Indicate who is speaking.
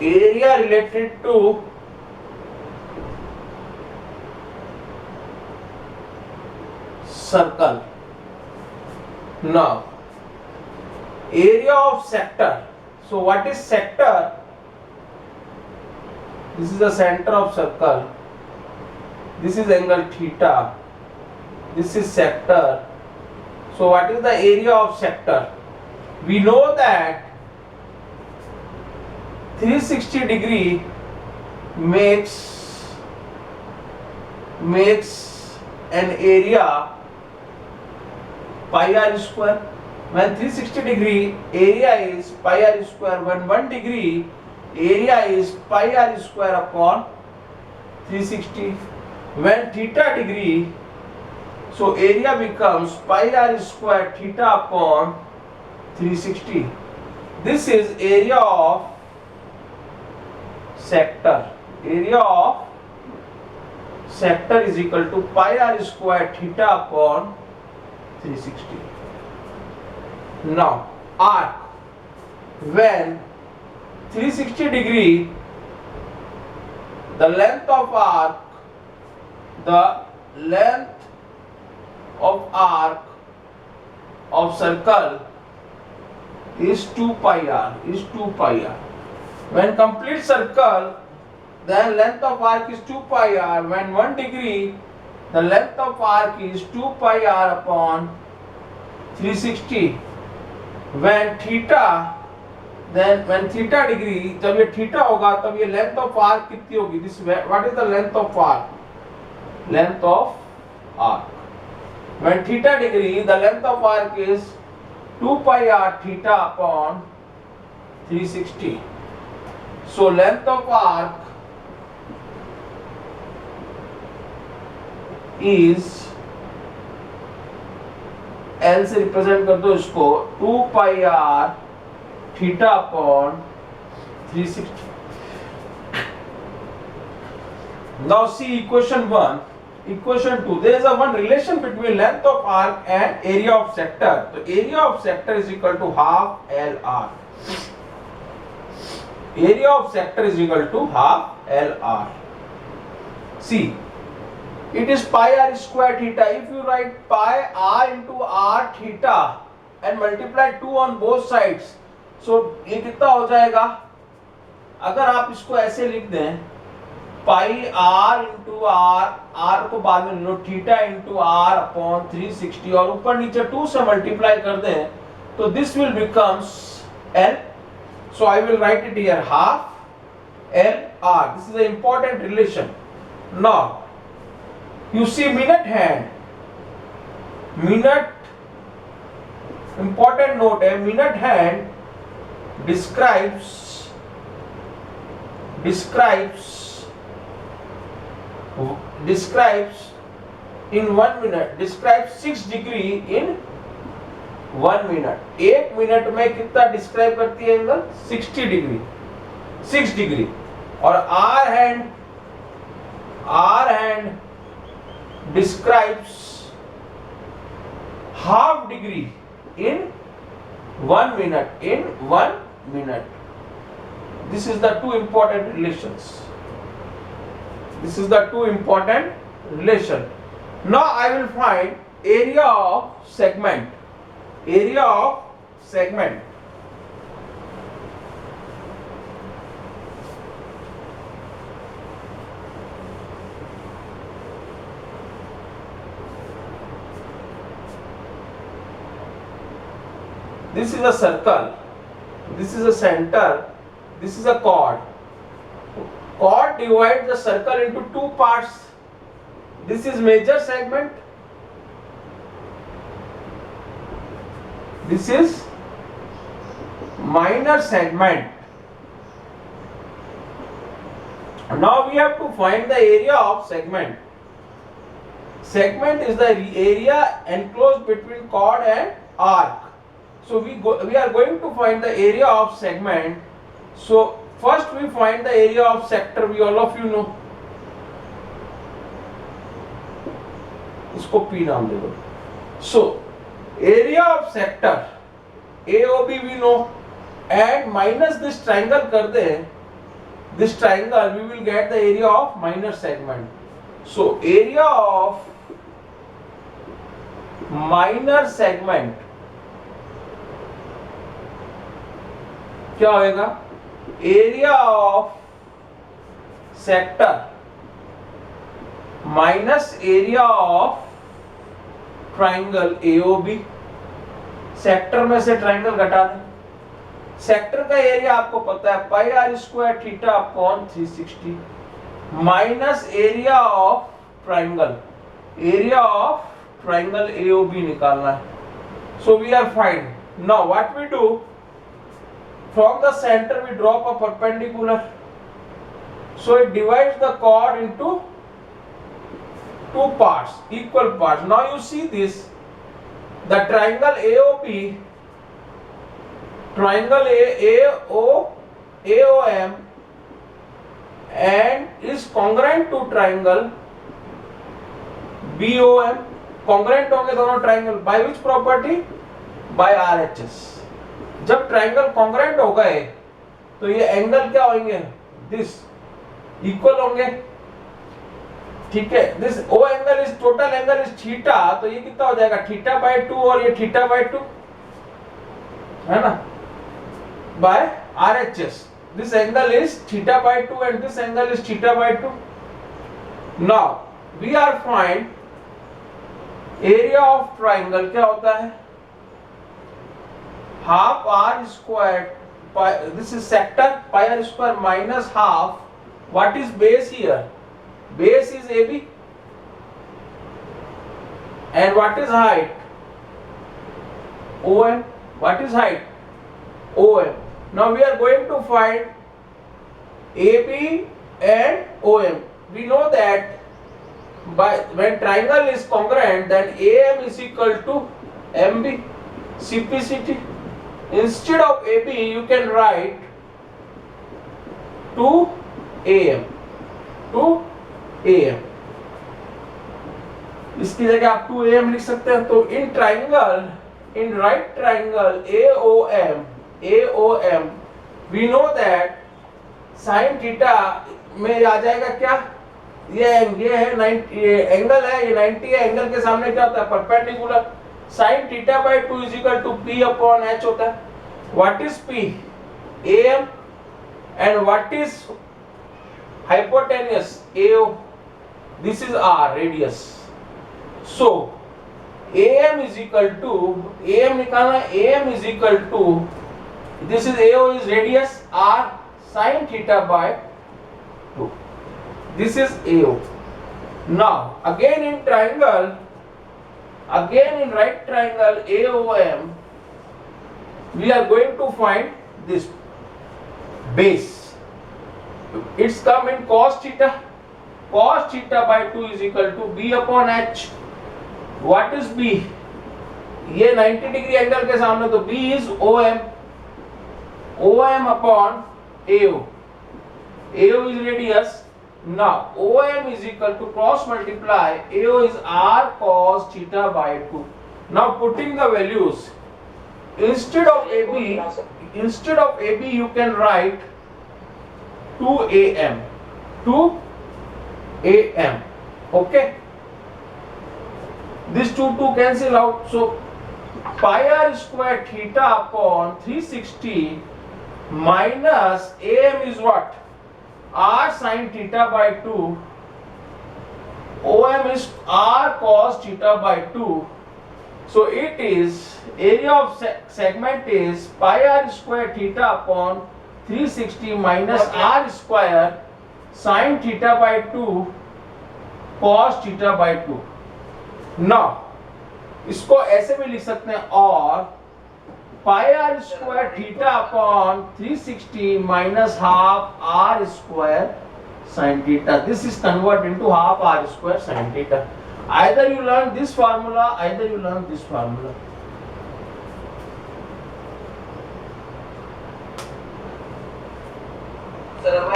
Speaker 1: area related to circle. Now, area of sector. So what is sector? This is the center of circle. This is angle theta. This is sector. So what is the area of sector? We know that 360 degree makes an area pi r square. When 360 degree area is pi r square, when 1 degree area is pi r square upon 360. When theta degree, so area becomes pi r square theta upon 360. This is area of sector. Area of sector is equal to pi r square theta upon 360. Now, arc. When 360 degree, the length of arc of circle is 2 pi r. When complete circle, then length of arc is 2 pi r. When 1 degree, the length of arc is 2 pi r upon 360. When theta, then when theta degree, जब ये theta होगा तब ये length of arc कितनी होगी? This what is the length of arc? Length of arc. When theta degree, the length of arc is 2 pi r theta upon 360. So length of arc is, L से represent कर दो इसको, 2 pi r theta upon 360. Now see equation 1. Equation 2. There is a one relation between length of arc and area of sector. So area of sector is equal to half LR. Area of sector is equal to half LR. See, it is pi r square theta. If you write pi r into r theta and multiply 2 on both sides, so ये कितना हो जाएगा? अगर आप इसको ऐसे लिख दें, पाई आर इंटू आर को बाद में लो, थीटा इंटू आर अपॉन 360 और ऊपर नीचे 2 से मल्टीप्लाई कर दें, तो this will becomes L. So I will write it here half L R. This is a important relation. Now you see minute hand, important note है, minute hand describes in 1 minute, describes 6 degree in 1 minute. 1 minute में कितना describe करती है angle? 60 degree, 6 degree. और hour hand describes half degree in 1 minute. This is the two important relations. Now I will find area of segment. This is a circle, this is a center, this is a chord. Chord divides the circle into 2 parts. This is major segment, this is minor segment. Now we have to find the area of segment. Segment is the area enclosed between chord and arc. So we are going to find the area of segment. So first we find the area of sector. We all of you know. इसको P नाम दे दो. So area of sector AOB we know, and minus this triangle कर दे, this triangle, we will get the area of minor segment. So area of minor segment क्या होगा? Area of sector minus area of triangle AOB. Sector में से triangle घटा दें. Sector का area आपको पता है pi R square theta upon 360 minus area of triangle. Area of triangle AOB निकालना है. So we are find. Now what we do, from the center we drop a perpendicular, so it divides the chord into two parts, equal parts. Now you see this, the triangle AOB, triangle AOM and is congruent to triangle BOM. congruent होंगे दोनों triangle by which property? By RHS. जब triangle congruent हो गए तो ये angle क्या होंगे? This equal होंगे. ठीक है, this O angle is total angle is theta, तो ये कितना हो जाएगा? थीटा बाय 2 और ये थीटा बाय 2 है ना, by RHS. This angle is theta by 2 and this angle is theta by 2. Now we are find area of triangle क्या होता है? half r squared, this is sector, pi r square minus half. What is base here? Base is AB. And what is height? OM. What is height? OM. Now we are going to find AB and OM. We know that when triangle is congruent, then AM is equal to MB. Simplicity. Instead of AB you can write 2 AM. इसकी जगह आप 2 AM लिख सकते हैं. तो in triangle, in right triangle AOM we know that sin theta में आ जाएगा क्या? ये है 90 एंगल है, ये 90 है. एंगल के सामने क्या होता है? Perpendicular. sin theta by 2 is equal to P upon H होता है. What is P? AM. And what is hypotenuse? AO. This is R radius. So AM is equal to, AM निकालना, AM is equal to, this is AO is radius R sin theta by 2. This is AO. Now again in triangle, again in right triangle AOM we are going to find this base. It's come in cos theta. Cos theta by 2 is equal to B upon H. What is B? ये 90 degree angle के सामने, तो B is OM. OM upon AO. AO is radius. Now OM is equal to cross multiply AO is R cos theta by 2. Now putting the values, instead of AB you can write 2AM. Okay, this 2 cancel out, so pi r square theta upon 360 minus AM is what? R sin theta by 2. OM is R cos theta by 2. So it is area of segment is pi r square theta upon 360 minus R square sin theta by 2 cos theta by 2. Now इसको ऐसे भी लिख सकते हैं, और pi r square theta upon 360 minus half r square sin theta. This is converted into half r square sin theta. Either you learn this formula, either you learn this formula. Sir,